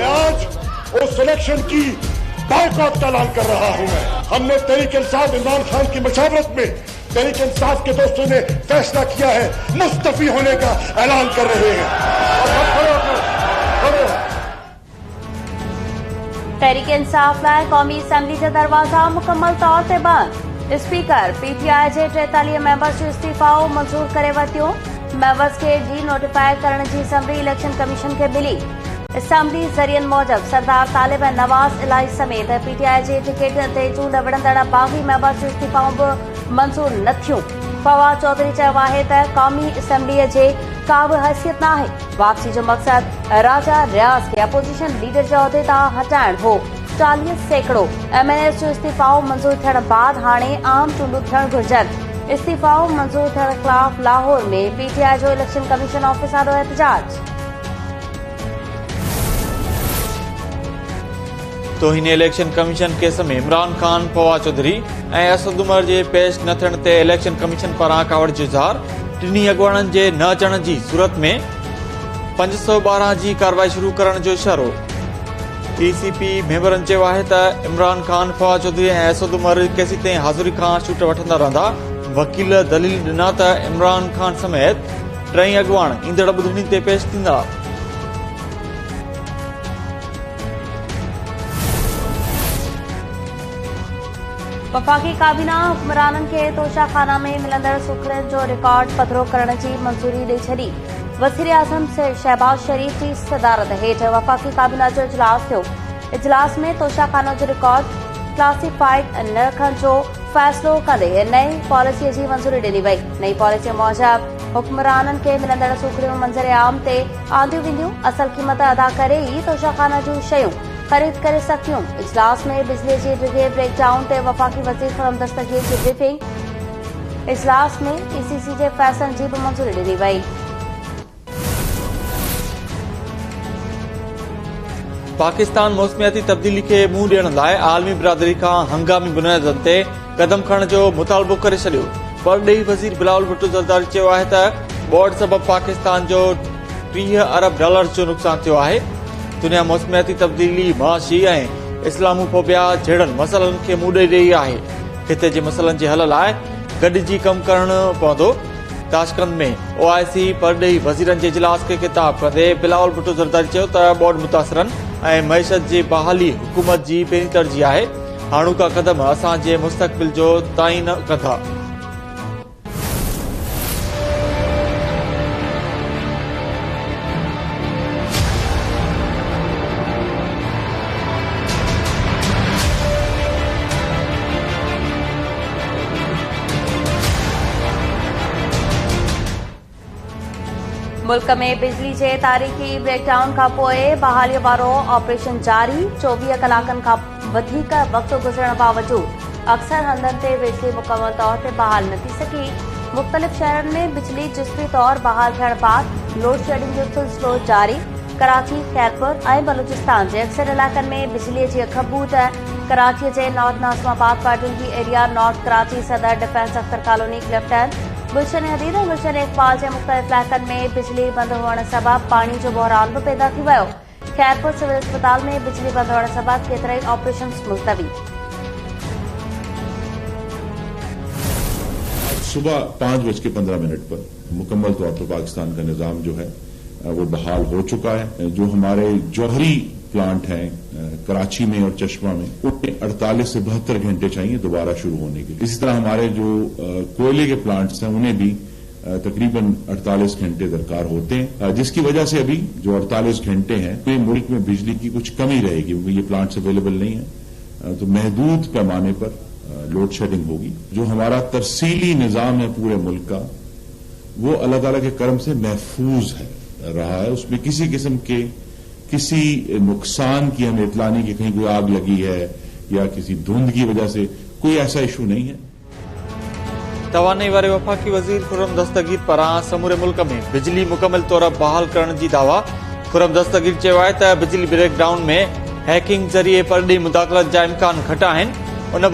मैं आज उस इलेक्शन की बायकॉट का ऐलान कर रहा हूं। हमने तहरीक इंसाफ इमरान खान की मशावरत में तहरीक इंसाफ के दोस्तों ने फैसला किया है, मुस्तफी होने का ऐलान कर रहे हैं। तहरीक इंसाफ लाइ क़ौमी असम्बली जा दरवाज़ा मुकम्मल तौर ते बंद। स्पीकर पीटीआई जे 43 मेंबर्स जो इस्तीफ़ो मंज़ूर करे वरितो। मेंबर्स खे डी नोटिफाई करण जी समरी इलेक्शन कमीशन खे मिली। असम्बली ज़रियनि मूजिब सरदार तालिब ऐं नवाज़ इलाही समेत पीटीआई जे टिकट ते चूंड विढ़ंदड़ बाग़ी मेंबर्स जो इस्तीफ़ाऊं बि मंज़ूर न थियूं। फवाद चौधरी चयो आहे त क़ौमी असम्बलीअ जे का बि हैसियत न आहे। वापसी जो मक़सद राजा रियाज़ खे अपोजिशन लीडर जे उहिदे तां हटाइणु हो। 40% एमएनएस जो इस्तीफ़ो मंज़ूर थियण बाद हाणे आम चूंडूं थियण घुरिजनि। इस्तीफ़ो मंज़ूर थियण ख़िलाफ़ लाहौर में पीटीआई जो इलेक्शन कमीशन ऑफिस आॾो एहतजाज। तोहिन इलेक्शन कमीशन केस में इमरान खान, फवाद चौधरी ऐं असद उमर जे पेश न थियण ते इलेक्शन कमीशन पारां कावड़ जो इज़हार। टिनी अॻुवाणनि जे न अचण जी सूरत में 512 जी कार्रवाई शुरू करण जो इशारो। टीसीपी मेंबरनि चयो आहे त इमरान खान, फवाद चौधरी ऐं असद उमर केसी ताईं हाज़िरी खां छूट वठंदा रहंदा। वकील दलील ॾिना त इमरान खान समेत 3 अॻुवाण ईंदड़ ॿुधणी ते पेश थींदा। वफ़ाक़ी काबीना हुक्मराननि खे तोशाखाना में मिलंदड़ सुखड़ियुनि जो रिकॉर्ड पधिरो करण जी मंज़ूरी ॾेई छॾी। वज़ीर आज़म शहबाज शरीफ जी सदारत हेठि वफ़ाक़ी काबीना जो इजलास थियो। इजलास में तोशाखाना जो रिकॉर्ड क्लासिफाइड न रखण जो फ़ैसिलो कंदे नई पॉलिसीअ जी मंज़ूरी ॾिनी वई। नई पॉलिसीअ मूजिबि हुक्मराननि खे मिलंदड़ सुखड़ियूं मंज़र आम ते आंदियूं वेंदियूं। असल क़ीमत अदा करे ई तोशाखाना जूं शयूं खरीद करे सघियूं। इजलास में बिजली जी डिघे ब्रेकडाउन ते वफ़ाक़ी वज़ीर खुर्रम दस्तगीर जी ब्रीफिंग। इजलास में ईसीसी जे फ़ैसलनि जी बि मंज़ूरी ॾिनी वई। पाकिस्तान मौसमियाती तब्दीली खे मुंहुं ॾियण लाइ आलमी बिरादरी खां हंगामी बुनियादनि ते क़दम खणण जो मुतालबो करे छॾियो। परॾेही वज़ीर बिलावल भुट्टो ज़रदारी चयो आहे त ॿोड़ सबबि पाकिस्तान जो $30 अरब जो नुक़सानु थियो आहे। दुनिया मौसमियाती तब्दीली, मुआशी ऐं इस्लामोफोबिया जहिड़नि मसइलनि खे मुंहुं ॾेई रही आहे। हिते जे मसइलनि जे हल लाइ गॾिजी कमु करणु पवंदो। ताशकंद में ओआईसी परॾेही वज़ीरनि जे इजलास खे ख़िताब कंदे बिलावल भुट्टो ज़रदारी चयो त ॿोड़ मुतासिरनि ऐं मईशत जी बहाली हुकूमत जी पहिरीं तरजीह आहे। हाणोका क़दम असांजे मुस्तक़बिल जो तइयन कंदा। मुल्क में बिजली जे तारीख़ी ब्रेकडाउन खां पोइ बहालीअ वारो ऑपरेशन जारी। 24 कलाकनि खां वधीक वक़्तु गुज़रण बावजूद अक्सर हंधनि ते बिजली मुकमल तौर ते बहाल न थी सघी। मुख़्तलिफ़ शहरनि में बिजली जुज़वी तौर बहाल थियण बाद लोड शेडिंग जो सिलसिलो जारी। कराची, खैरपुर ऐं बलूचिस्तान जे अक्सर इलाइक़नि में बिजलीअ जी अखबूट। कराचीअ जे नॉर्थ नाज़िमाबाद पार्टुंगी area, north Karachi Saddar defence Akhtar colony, Clifton, Gulshan Hadeed ऐं गुलशन इक़बाल जे मुख़्तलिफ़ इलाइक़नि में बिजली बंदि हुअण सबबि पाणी जो बहिरान बि पैदा थी वियो। खैरपुर सिविल अस्पताल में बिजली बंदि हुअण सबबि केतिराई ऑपरेशन मुलतवी। सुबह 5:15 पर मुकम्मल तौर पर पाकिस्तान का निज़ाम जो है वो बहाल हो चुका है। जो हमारे जौहरी प्लांट हैं कराची में और चश्मा में, उनमें 48 से 72 घंटे चाहिए दोबारा शुरू होने के लिए। इसी तरह हमारे जो कोयले के प्लांट्स हैं उन्हें भी तकरीबन 48 घंटे दरकार होते हैं, जिसकी वजह से अभी जो 48 घंटे हैं तो मुल्क में बिजली की कुछ कमी रहेगी क्योंकि ये प्लांट्स अवेलेबल नहीं है। तो महदूद पैमाने पर लोड शेडिंग होगी। जो हमारा तरसीली निज़ाम है पूरे मुल्क का, वो अल्लाह ताला के करम से महफूज रहा है। उसमें किसी किस्म के किसी नुकसान की हमें इत्तला नहीं कि कहीं कोई आग लगी है या किसी धुंध की वजह से, कोई ऐसा इशू नहीं है। तवानाई वारे वफ़ाक़ी वज़ीर खुर्रम दस्तगीर पारां समूरे मुल्क में बिजली मुकमल तौर बहाल करण जी दावा। खुर्रम दस्तगीर चयो आहे त बिजली ब्रेकडाउन में हैकिंग ज़रिए परॾेही मुदाख़लत जा इम्कान घटि आहिनि। उन